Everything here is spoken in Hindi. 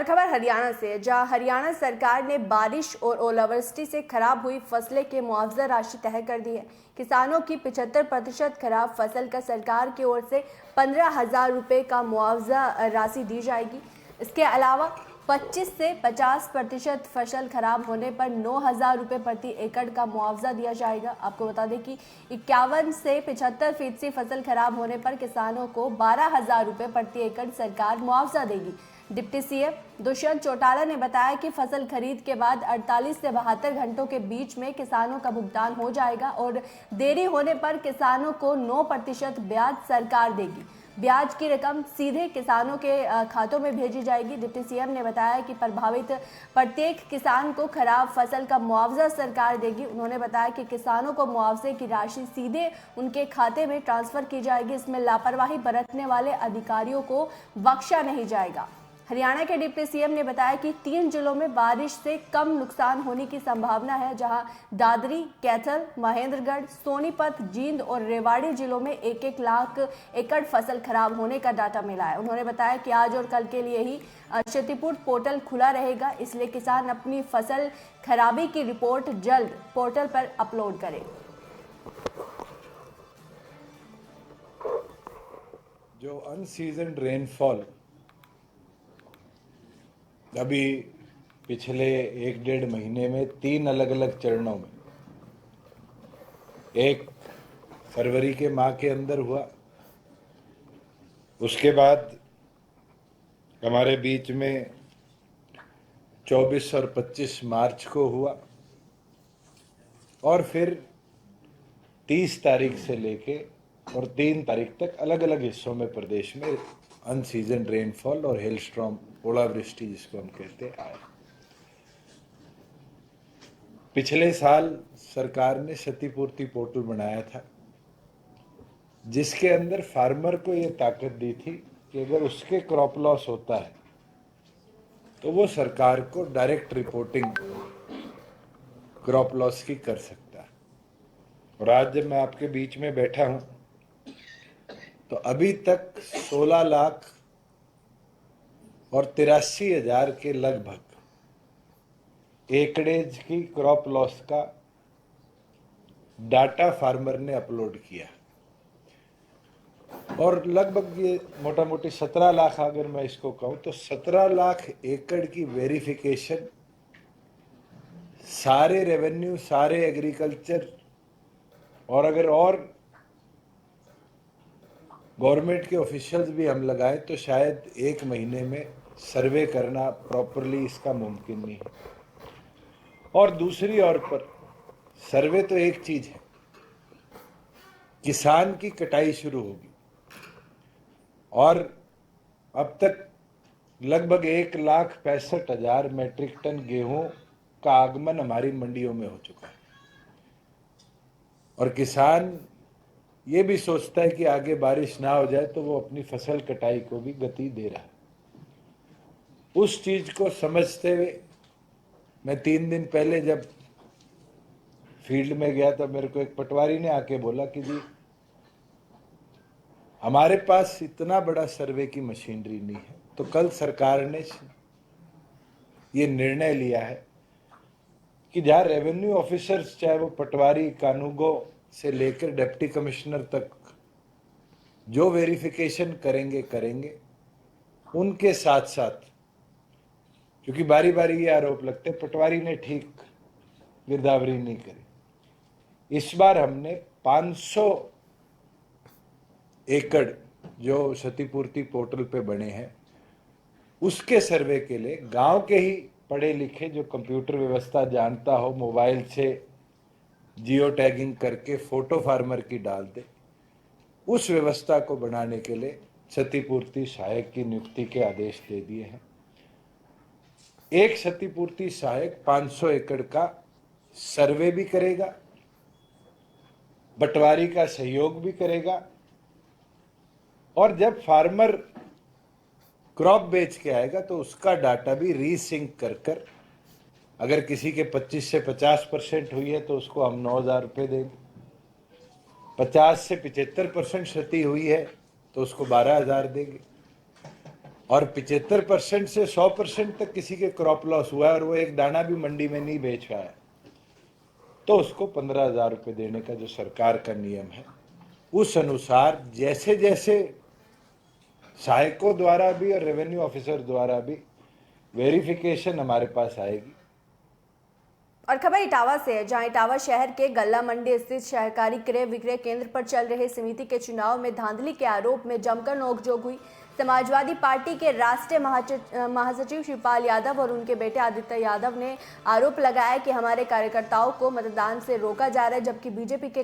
खबर हरियाणा से, जहां हरियाणा सरकार ने बारिश और ओलावृष्टि से खराब हुई फसलें के मुआवजा राशि तय कर दी है। किसानों की 75% खराब फसल का सरकार की ओर से 15,000 रुपये का मुआवजा राशि दी जाएगी। इसके अलावा 25 से 50% फसल खराब होने पर 9,000 रुपये प्रति एकड़ का मुआवजा दिया जाएगा। आपको बता दें कि 51 से 75% फसल खराब होने पर किसानों को 12,000 रुपये प्रति एकड़ सरकार मुआवजा देगी। डिप्टी सीएम दुष्यंत चौटाला ने बताया कि फसल खरीद के बाद 48 से 72 घंटों के बीच में किसानों का भुगतान हो जाएगा और देरी होने पर किसानों को 9% ब्याज सरकार देगी। ब्याज की रकम सीधे किसानों के खातों में भेजी जाएगी। डिप्टी सीएम ने बताया कि प्रभावित प्रत्येक किसान को खराब फसल का मुआवजा सरकार देगी। उन्होंने बताया कि किसानों को मुआवजे की राशि सीधे उनके खाते में ट्रांसफर की जाएगी। इसमें लापरवाही बरतने वाले अधिकारियों को बख्शा नहीं जाएगा। हरियाणा के डिप्टी सीएम ने बताया कि 3 जिलों में बारिश से कम नुकसान होने की संभावना है, जहां दादरी, कैथल, महेंद्रगढ़, सोनीपत, जींद और रेवाड़ी जिलों में 1-1 लाख एकड़ फसल खराब होने का डाटा मिला है। उन्होंने बताया कि आज और कल के लिए ही क्षतिपूर्ति पोर्टल खुला रहेगा, इसलिए किसान अपनी फसल खराबी की रिपोर्ट जल्द पोर्टल पर अपलोड करें। जो अनसीजन रेनफॉल अभी पिछले 1-1.5 महीने में 3 अलग अलग चरणों में, एक फरवरी के माह के अंदर हुआ, उसके बाद हमारे बीच में 24 और 25 मार्च को हुआ, और फिर 30 तारीख से लेके और 3 तारीख तक अलग अलग हिस्सों में प्रदेश में अनसीजन रेनफॉल और हेलस्टॉर्म, ओलावृष्टि जिसको हम कहते हैं, आए। पिछले साल सरकार ने क्षतिपूर्ति पोर्टल बनाया था, जिसके अंदर फार्मर को ये ताकत दी थी कि अगर उसके क्रॉप लॉस होता है तो वो सरकार को डायरेक्ट रिपोर्टिंग क्रॉप लॉस की कर सकता है। और आज जब मैं आपके बीच में बैठा हूं तो अभी तक 16 लाख और 83,000 के लगभग एकड़ेज की क्रॉप लॉस का डाटा फार्मर ने अपलोड किया, और लगभग ये मोटा मोटी 17 लाख, अगर मैं इसको कहूं तो 17 लाख एकड़ की वेरिफिकेशन सारे रेवेन्यू, सारे एग्रीकल्चर और अगर और गवर्नमेंट के ऑफिशियल्स भी हम लगाएं तो शायद 1 महीने में सर्वे करना प्रॉपरली इसका मुमकिन नहीं है। और दूसरी ओर पर सर्वे तो एक चीज है, किसान की कटाई शुरू होगी, और अब तक लगभग 1,65,000 मैट्रिक टन गेहूं का आगमन हमारी मंडियों में हो चुका है। और किसान ये भी सोचता है कि आगे बारिश ना हो जाए तो वो अपनी फसल कटाई को भी गति दे रहा है। उस चीज को समझते हुए मैं 3 दिन पहले जब फील्ड में गया तो मेरे को एक पटवारी ने आके बोला कि जी हमारे पास इतना बड़ा सर्वे की मशीनरी नहीं है। तो कल सरकार ने ये निर्णय लिया है कि जहां रेवेन्यू ऑफिसर्स, चाहे वो पटवारी, कानूगो से लेकर डिप्टी कमिश्नर तक जो वेरिफिकेशन करेंगे, उनके साथ साथ, क्योंकि बारी बारी ये आरोप लगते पटवारी ने ठीक गिरदावरी नहीं करी, इस बार हमने 500 एकड़ जो क्षतिपूर्ति पोर्टल पे बने हैं उसके सर्वे के लिए गांव के ही पढ़े लिखे, जो कंप्यूटर व्यवस्था जानता हो, मोबाइल से जियो टैगिंग करके फोटो फार्मर की डाल दे, उस व्यवस्था को बनाने के लिए क्षतिपूर्ति सहायक की नियुक्ति के आदेश दे दिए हैं। एक क्षतिपूर्ति सहायक 500 एकड़ का सर्वे भी करेगा, बंटवारी का सहयोग भी करेगा, और जब फार्मर क्रॉप बेच के आएगा तो उसका डाटा भी रीसिंक कर अगर किसी के 25 से 50% हुई है तो उसको हम 9,000 रुपये देंगे, 50 से 75% क्षति हुई है तो उसको 12,000 देंगे, और 75% से 100% तक किसी के क्रॉप लॉस हुआ है और वो एक दाना भी मंडी में नहीं बेच पाया, तो उसको 15,000 रुपये देने का जो सरकार का नियम है, उस अनुसार जैसे जैसे सहायकों द्वारा भी और रेवेन्यू ऑफिसर द्वारा भी वेरिफिकेशन हमारे पास आएगी। और खबर इटावा से है, जहां इटावा शहर के गल्ला मंडी स्थित सहकारी क्रय विक्रय केंद्र पर चल रहे समिति के चुनाव में धांधली के आरोप में जमकर नोकझोंक हुई। समाजवादी पार्टी के राष्ट्रीय महासचिव शिवपाल यादव और उनके बेटे आदित्य यादव ने आरोप लगाया कि हमारे कार्यकर्ताओं को मतदान से रोका जा रहा है, जबकि बीजेपी के